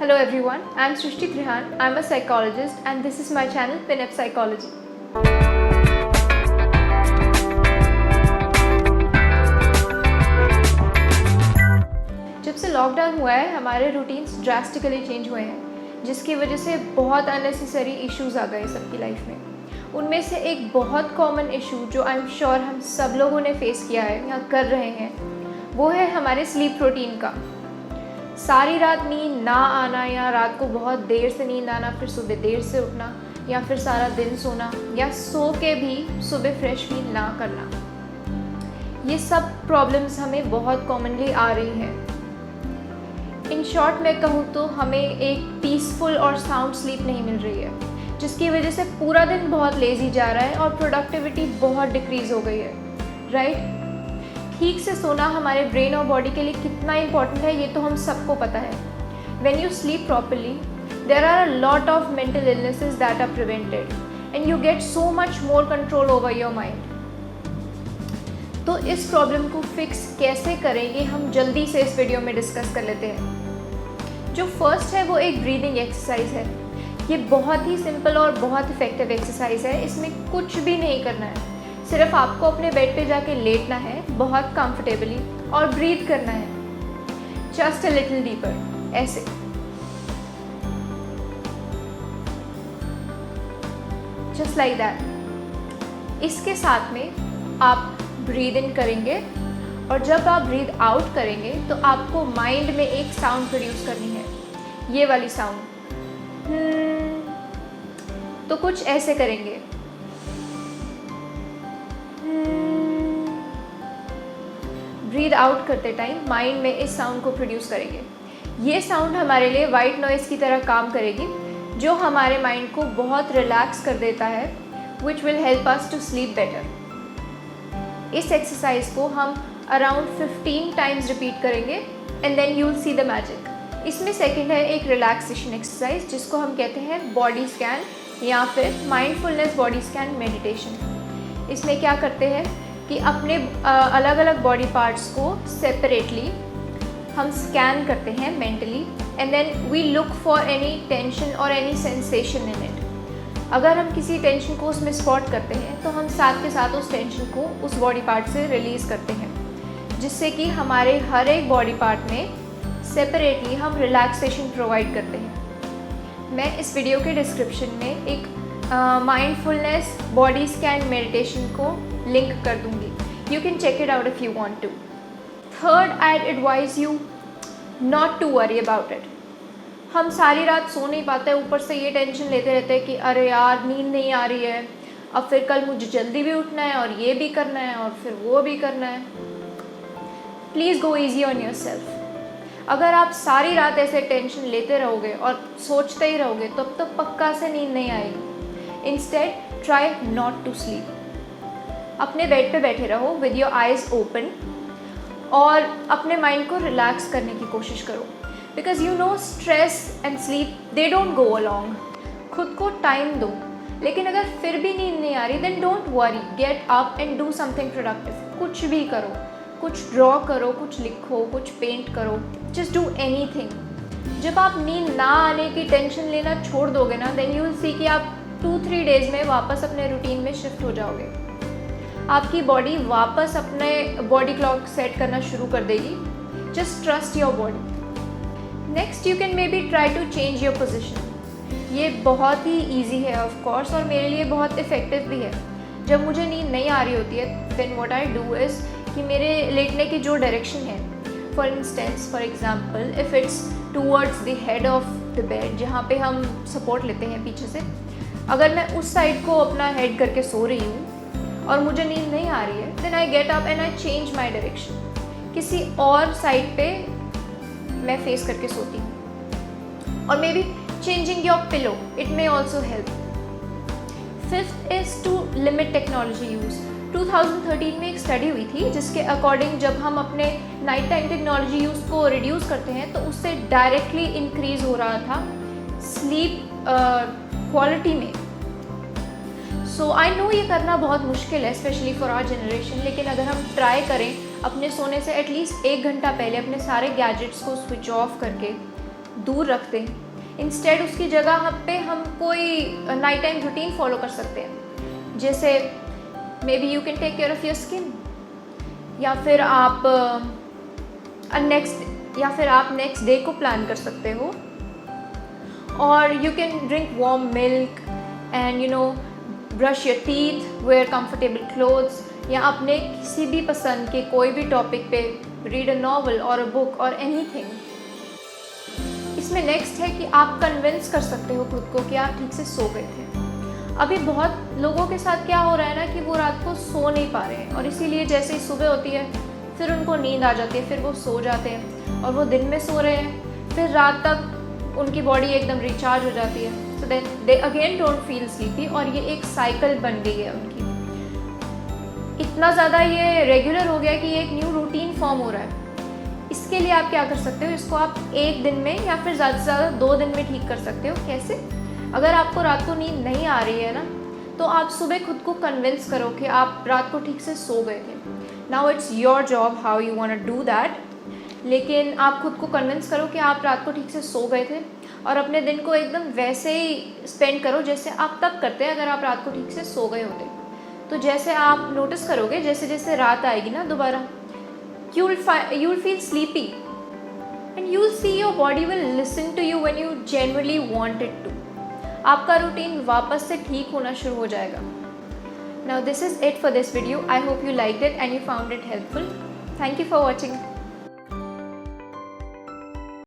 Hello everyone, I am Srishti Trihan. I am a psychologist and this is my channel Pinup Psychology. जब से lockdown हुआ है हमारे routines drastically change हुए हैं, जिसकी वजह से बहुत अननेसेसरी इश्यूज आ गए सबकी लाइफ में। उनमें से एक बहुत कॉमन इशू जो आई एम श्योर हम सब लोगों ने फेस किया है या कर रहे हैं, वो है हमारे स्लीप रूटीन का। सारी रात नींद ना आना या रात को बहुत देर से नींद आना, फिर सुबह देर से उठना, या फिर सारा दिन सोना या सो के भी सुबह फ्रेश फील ना करना, ये सब प्रॉब्लम्स हमें बहुत कॉमनली आ रही हैं। इन शॉर्ट मैं कहूँ तो हमें एक पीसफुल और साउंड स्लीप नहीं मिल रही है, जिसकी वजह से पूरा दिन बहुत लेज़ी जा रहा है और प्रोडक्टिविटी बहुत डिक्रीज़ हो गई है, राइट? ठीक से सोना हमारे ब्रेन और बॉडी के लिए कितना इम्पॉर्टेंट है ये तो हम सबको पता है। When you sleep properly, there are a lot of mental illnesses that are prevented and you get so much more control over your mind. तो इस प्रॉब्लम को फिक्स कैसे करेंगे हम जल्दी से इस वीडियो में डिस्कस कर लेते हैं। जो फर्स्ट है वो एक ब्रीदिंग एक्सरसाइज है। ये बहुत ही सिंपल और बहुत इफेक्टिव एक्सरसाइज है। इसमें कुछ भी नहीं करना है, सिर्फ आपको अपने बेड पे जाके लेटना है बहुत कंफर्टेबली और ब्रीथ करना है जस्ट अ लिटिल डीपर, ऐसे। Just like that. इसके साथ में आप ब्रीद इन करेंगे और जब आप ब्रीद आउट करेंगे तो आपको माइंड में एक साउंड प्रोड्यूस करनी है, ये वाली साउंड। तो कुछ ऐसे करेंगे। ब्रीद आउट करते टाइम माइंड में इस साउंड को प्रोड्यूस करेंगे। ये साउंड हमारे लिए वाइट नॉइज़ की तरह काम करेगी, जो हमारे माइंड को बहुत रिलैक्स कर देता है, which will help us to sleep better. इस एक्सरसाइज को हम अराउंड 15 टाइम्स रिपीट करेंगे and then you will see the magic. इसमें सेकंड है एक रिलैक्सेशन एक्सरसाइज, जिसको हम कहते हैं बॉडी स्कैन या फिर माइंडफुलनेस बॉडी स्कैन मेडिटेशन। इसमें क्या करते हैं कि अपने अलग अलग बॉडी पार्ट्स को सेपरेटली हम स्कैन करते हैं mentally and then we look for any tension और एनी सेंसेशन इन इट। अगर हम किसी टेंशन को उसमें स्पॉट करते हैं तो हम साथ के साथ उस टेंशन को उस बॉडी पार्ट से रिलीज़ करते हैं, जिससे कि हमारे हर एक बॉडी पार्ट में सेपरेटली हम रिलैक्सेशन प्रोवाइड करते हैं। मैं इस वीडियो के डिस्क्रिप्शन में एक माइंडफुलनेस बॉडी स्कैन मेडिटेशन को लिंक कर दूंगी। You can check it out if you want to. Third, I'd advise you not to worry about it. हम सारी रात सो नहीं पाते, ऊपर से ये टेंशन लेते रहते हैं कि अरे यार नींद नहीं आ रही है, अब फिर कल मुझे जल्दी भी उठना है और ये भी करना है और फिर वो भी करना है। Please go easy on your self. अगर आप सारी रात ऐसे टेंशन लेते रहोगे और सोचते ही रहोगे तब तो पक्का से नींद नहीं आएगी। Instead try not to sleep. अपने बेड पे बैठे रहो विद योर आइज़ ओपन और अपने माइंड को रिलैक्स करने की कोशिश करो, because you know stress and sleep they don't go along. खुद को टाइम दो, लेकिन अगर फिर भी नींद नहीं आ रही then don't worry, get up and do something productive. कुछ भी करो, कुछ ड्रॉ करो, कुछ लिखो, कुछ पेंट करो, जस्ट डू एनीथिंग। जब आप नींद ना आने की टेंशन लेना छोड़ दोगे ना, देन यू विल सी कि आप 2-3 डेज़ में वापस अपने रूटीन में शिफ्ट हो जाओगे। आपकी बॉडी वापस अपने बॉडी क्लॉक सेट करना शुरू कर देगी। Just trust your body. Next, you can maybe try to change your position. ये बहुत ही ईजी है ऑफ कोर्स और मेरे लिए बहुत इफ़ेक्टिव भी है। जब मुझे नींद नहीं आ रही होती है then what I do is कि मेरे लेटने की जो डायरेक्शन है, for instance for example if it's towards the head of the bed, जहाँ पे हम सपोर्ट लेते हैं पीछे से, अगर मैं उस साइड को अपना हेड करके सो रही हूँ और मुझे नींद नहीं आ रही है, then I get up and I change my direction. किसी और साइड पे मैं फेस करके सोती हूँ। और maybe changing your pillow, it may also help. Fifth is to limit technology use. 2013 में एक स्टडी हुई थी जिसके अकॉर्डिंग जब हम अपने नाइट टाइम टेक्नोलॉजी यूज़ को रिड्यूस करते हैं तो उससे डायरेक्टली इंक्रीज़ हो रहा था स्लीप क्वालिटी में। सो आई नो ये करना बहुत मुश्किल है स्पेशली फॉर आवर जनरेशन, लेकिन अगर हम ट्राई करें अपने सोने से एटलीस्ट 1 घंटा पहले अपने सारे गैजेट्स को स्विच ऑफ करके दूर रख दें। इंस्टेड उसकी जगह पे हम कोई नाइट टाइम रूटीन फॉलो कर सकते हैं, जैसे maybe you can take care of your skin, या फिर आप नेक्स्ट डे को प्लान कर सकते हो। और you can drink warm milk and brush your teeth, wear comfortable clothes, या अपने किसी भी पसंद के कोई भी टॉपिक पे रीड अ नॉवल और अ बुक और एनीथिंग। इसमें नेक्स्ट है कि आप कन्विंस कर सकते हो खुद को कि आप ठीक से सो गए थे। अभी बहुत लोगों के साथ क्या हो रहा है ना कि वो रात को सो नहीं पा रहे हैं, और इसीलिए जैसे ही सुबह होती है फिर उनको नींद आ जाती है, फिर वो सो जाते हैं और वो दिन में सो रहे हैं, फिर रात तक उनकी बॉडी एकदम रिचार्ज हो जाती है, so then they again don't feel sleepy, और ये एक साइकिल बन गई है उनकी। इतना ज़्यादा ये रेगुलर हो गया कि ये एक न्यू रूटीन फॉर्म हो रहा है। इसके लिए आप क्या कर सकते हो, इसको आप एक दिन में या फिर ज़्यादा से ज़्यादा 2 दिन में ठीक कर सकते हो। कैसे? अगर आपको रात को नींद नहीं आ रही है ना, तो आप सुबह खुद को कन्विंस करो कि आप रात को ठीक से सो गए थे। Now it's your job how you want to do that, लेकिन आप खुद को कन्विंस करो कि आप रात को ठीक से सो गए थे, और अपने दिन को एकदम वैसे ही स्पेंड करो जैसे आप तब करते अगर आप रात को ठीक से सो गए होते। तो जैसे आप नोटिस करोगे, जैसे जैसे रात आएगी ना दोबारा, you'll feel sleepy and you'll see your body will listen to you when you genuinely want it to. आपका रूटीन वापस से ठीक होना शुरू हो जाएगा। Now this is it for this video. I hope you liked it and you found it helpful. Thank you for watching.